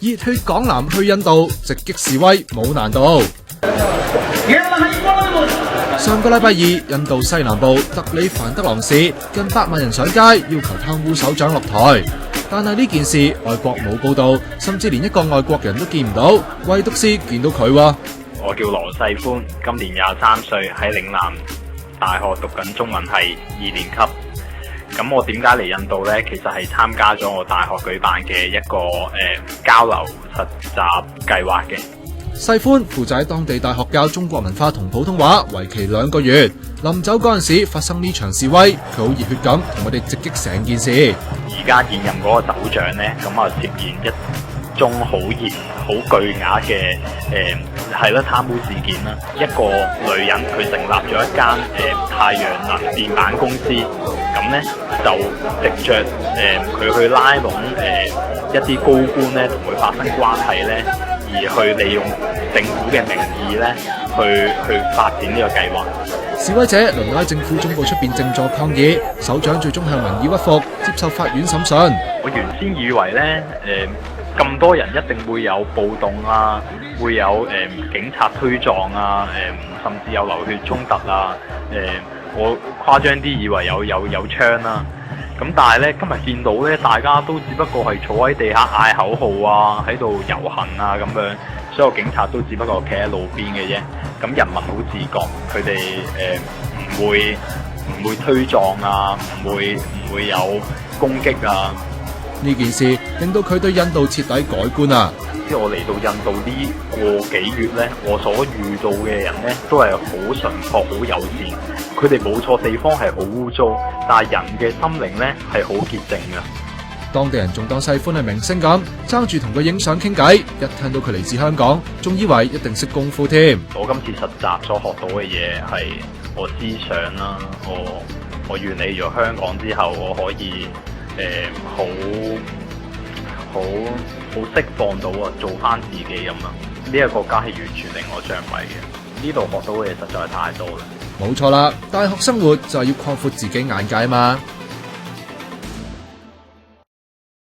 熱血港男去印度直擊示威冇難度。上個禮拜二，印度西南部德里凡德朗市近8萬人上街要求貪污首長落台，但係呢件事外國冇報道，甚至連一個外國人都見唔到，唯獨是見到佢喎。我叫羅世歡，今年23歲，喺嶺南大學讀緊中文系2年級。咁我點解嚟印度呢？其實係參加咗我大學舉辦嘅一個交流實習計劃嘅。世歡負責喺當地大學教中國文化同普通話，為期2個月。臨走嗰陣時發生呢場示威，佢好熱血咁同我哋直擊成件事。而家現任嗰個首長呢，咁啊涉嫌一宗好熱、好巨額嘅貪污事件啦。一個女人佢成立咗一間太陽能電板公司，咁呢就藉着佢去拉攏一啲高官呢，同佢發生關係呢，而去利用政府嘅名義咧，去發展呢個計劃。示威者輪到喺政府總部出邊靜坐抗議，首長最終向民意屈服，接受法院審訊。我原先以為咧，咁多人一定會有暴動啊，會有警察推撞啊，甚至有流血衝突啊，我誇張啲以為有槍啦。咁但係咧，今日見到咧，大家都只不過係坐喺地下嗌口號啊，喺度遊行啊咁樣，所有警察都只不過企喺路邊嘅啫。咁人民好自覺，佢哋唔會推撞啊，唔會有攻擊啊。呢件事令到佢對印度徹底改觀啊！即係我嚟到印度呢個幾月咧，我所遇到嘅人咧都係好淳樸、好友善。佢哋冇錯地方係好污糟，但係人嘅心靈咧係好潔淨嘅。當地人仲當世歡係明星咁，爭住同佢影相傾偈。一聽到佢嚟自香港，仲以為一定識功夫添。我今次實習所學到嘅嘢係我思想啦，我遠離咗香港之後，我可以好釋放到啊，做翻自己咁啊！呢個國家係完全令我着迷嘅，呢度學到嘅嘢實在係太多啦。冇錯啦，大學生活就係要擴闊自己眼界嘛。